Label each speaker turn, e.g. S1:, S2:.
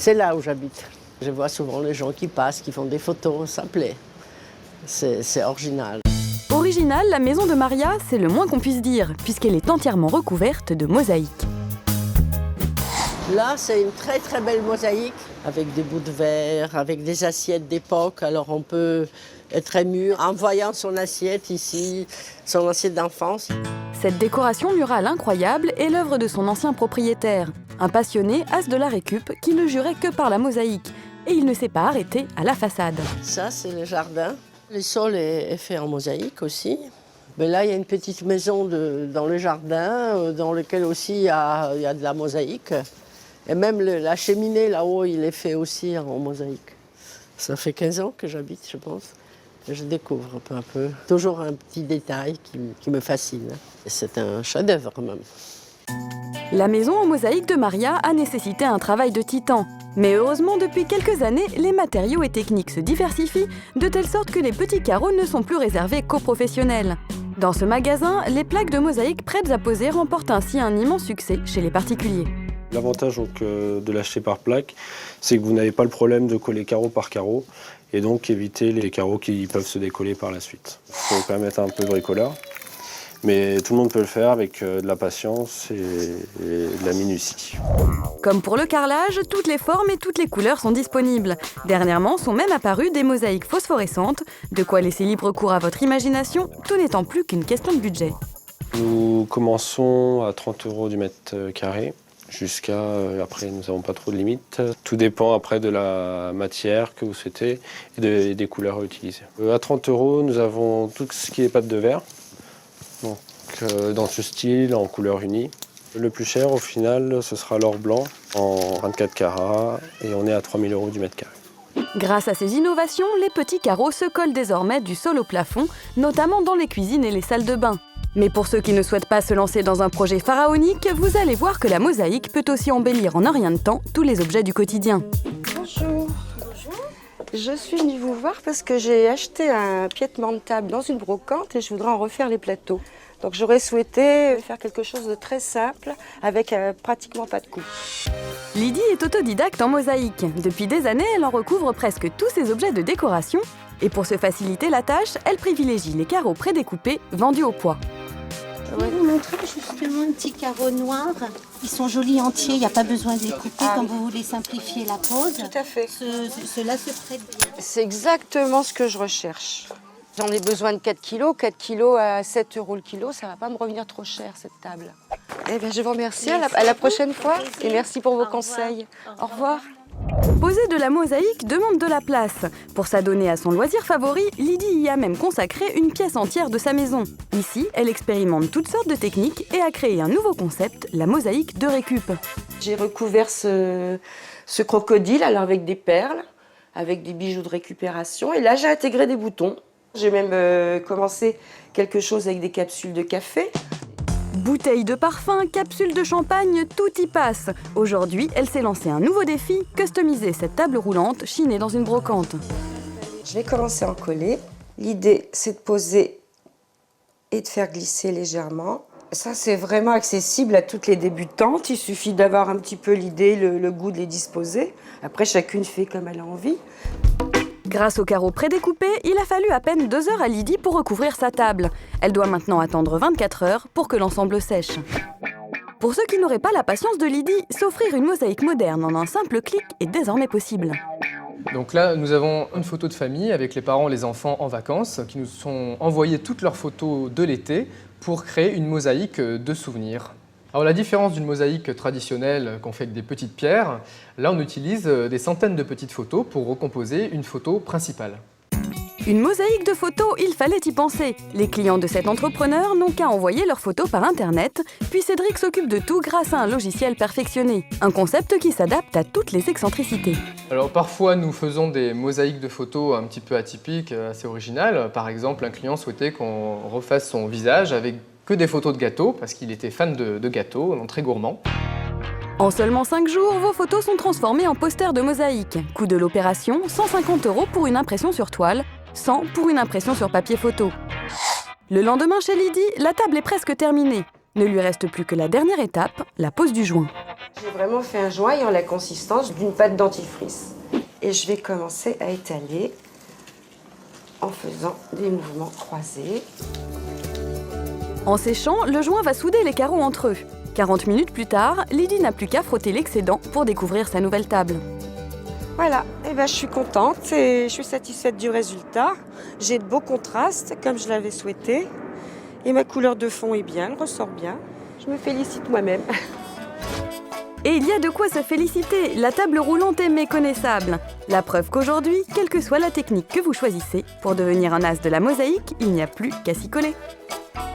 S1: C'est là où j'habite. Je vois souvent les gens qui passent, qui font des photos, ça plaît. C'est original.
S2: Originale, la maison de Maria, c'est le moins qu'on puisse dire, puisqu'elle est entièrement recouverte de mosaïques.
S1: Là, c'est une très très belle mosaïque, avec des bouts de verre, avec des assiettes d'époque. Alors on peut être ému en voyant son assiette ici, son assiette d'enfance.
S2: Cette décoration murale incroyable est l'œuvre de son ancien propriétaire, un passionné as de la récup qui ne jurait que par la mosaïque. Et il ne s'est pas arrêté à la façade.
S1: Ça, c'est le jardin. Le sol est fait en mosaïque aussi. Mais là, il y a une petite maison dans le jardin, dans laquelle aussi il y a de la mosaïque. Et même la cheminée là-haut, il est fait aussi en mosaïque. Ça fait 15 ans que j'habite, je pense. Et je découvre peu à peu. Toujours un petit détail qui me fascine. Et c'est un chef-d'œuvre même.
S2: La maison en mosaïque de Maria a nécessité un travail de titan. Mais heureusement, depuis quelques années, les matériaux et techniques se diversifient de telle sorte que les petits carreaux ne sont plus réservés qu'aux professionnels. Dans ce magasin, les plaques de mosaïque prêtes à poser remportent ainsi un immense succès chez les particuliers.
S3: L'avantage de l'acheter par plaque, c'est que vous n'avez pas le problème de coller carreau par carreau et donc éviter les carreaux qui peuvent se décoller par la suite. Il faut quand même être un peu bricoleur, mais tout le monde peut le faire avec de la patience et de la minutie.
S2: Comme pour le carrelage, toutes les formes et toutes les couleurs sont disponibles. Dernièrement sont même apparues des mosaïques phosphorescentes, de quoi laisser libre cours à votre imagination, tout n'étant plus qu'une question de budget.
S3: Nous commençons à 30 € du mètre carré. Jusqu'à, après, nous n'avons pas trop de limites. Tout dépend après de la matière que vous souhaitez et des couleurs à utiliser. À 30 €, nous avons tout ce qui est pâte de verre, donc, dans ce style, en couleur unie. Le plus cher, au final, ce sera l'or blanc en 24 carats et on est à 3 000 € du mètre carré.
S2: Grâce à ces innovations, les petits carreaux se collent désormais du sol au plafond, notamment dans les cuisines et les salles de bain. Mais pour ceux qui ne souhaitent pas se lancer dans un projet pharaonique, vous allez voir que la mosaïque peut aussi embellir en un rien de temps tous les objets du quotidien.
S4: Bonjour. Bonjour. Je suis venue vous voir parce que j'ai acheté un piétement de table dans une brocante et je voudrais en refaire les plateaux. Donc j'aurais souhaité faire quelque chose de très simple avec pratiquement pas de coupe.
S2: Lydie est autodidacte en mosaïque. Depuis des années, elle en recouvre presque tous ses objets de décoration. Et pour se faciliter la tâche, elle privilégie les carreaux prédécoupés vendus au poids.
S5: Je vais vous montrer justement un petit carreau noir. Ils sont jolis entiers, il n'y a pas besoin de les couper quand vous voulez simplifier la pose.
S4: Tout à fait.
S5: Cela se prête bien.
S4: C'est exactement ce que je recherche. J'en ai besoin de 4 kilos. 4 kilos à 7 € le kilo, ça ne va pas me revenir trop cher cette table. Eh bien, je vous remercie. À la prochaine fois et merci pour vos conseils. Au revoir.
S2: Poser de la mosaïque demande de la place. Pour s'adonner à son loisir favori, Lydie y a même consacré une pièce entière de sa maison. Ici, elle expérimente toutes sortes de techniques et a créé un nouveau concept, la mosaïque de récup.
S4: J'ai recouvert ce crocodile alors avec des perles, avec des bijoux de récupération. Et là, j'ai intégré des boutons. J'ai même commencé quelque chose avec des capsules de café.
S2: Bouteilles de parfum, capsules de champagne, tout y passe. Aujourd'hui, elle s'est lancée un nouveau défi, customiser cette table roulante chinée dans une brocante.
S4: Je vais commencer à en coller. L'idée, c'est de poser et de faire glisser légèrement. Ça, c'est vraiment accessible à toutes les débutantes. Il suffit d'avoir un petit peu l'idée, le goût de les disposer. Après, chacune fait comme elle a envie.
S2: Grâce aux carreaux prédécoupés, il a fallu à peine 2 heures à Lydie pour recouvrir sa table. Elle doit maintenant attendre 24 heures pour que l'ensemble sèche. Pour ceux qui n'auraient pas la patience de Lydie, s'offrir une mosaïque moderne en un simple clic est désormais possible.
S6: Donc là, nous avons une photo de famille avec les parents et les enfants en vacances qui nous ont envoyé toutes leurs photos de l'été pour créer une mosaïque de souvenirs. Alors la différence d'une mosaïque traditionnelle qu'on fait avec des petites pierres, là on utilise des centaines de petites photos pour recomposer une photo principale.
S2: Une mosaïque de photos, il fallait y penser. Les clients de cet entrepreneur n'ont qu'à envoyer leurs photos par Internet, puis Cédric s'occupe de tout grâce à un logiciel perfectionné. Un concept qui s'adapte à toutes les excentricités.
S6: Alors parfois nous faisons des mosaïques de photos un petit peu atypiques, assez originales. Par exemple, un client souhaitait qu'on refasse son visage avec que des photos de gâteaux, parce qu'il était fan de gâteaux, donc très gourmand.
S2: En seulement 5 jours, vos photos sont transformées en posters de mosaïque. Coût de l'opération, 150 € pour une impression sur toile, 100 pour une impression sur papier photo. Le lendemain chez Lydie, la table est presque terminée. Ne lui reste plus que la dernière étape, la pose du joint.
S4: J'ai vraiment fait un joint ayant la consistance d'une pâte dentifrice. Et je vais commencer à étaler en faisant des mouvements croisés.
S2: En séchant, le joint va souder les carreaux entre eux. 40 minutes plus tard, Lydie n'a plus qu'à frotter l'excédent pour découvrir sa nouvelle table.
S4: Voilà, et je suis contente et je suis satisfaite du résultat. J'ai de beaux contrastes comme je l'avais souhaité. Et ma couleur de fond est bien, elle ressort bien. Je me félicite moi-même.
S2: Et il y a de quoi se féliciter, la table roulante est méconnaissable. La preuve qu'aujourd'hui, quelle que soit la technique que vous choisissez, pour devenir un as de la mosaïque, il n'y a plus qu'à s'y coller.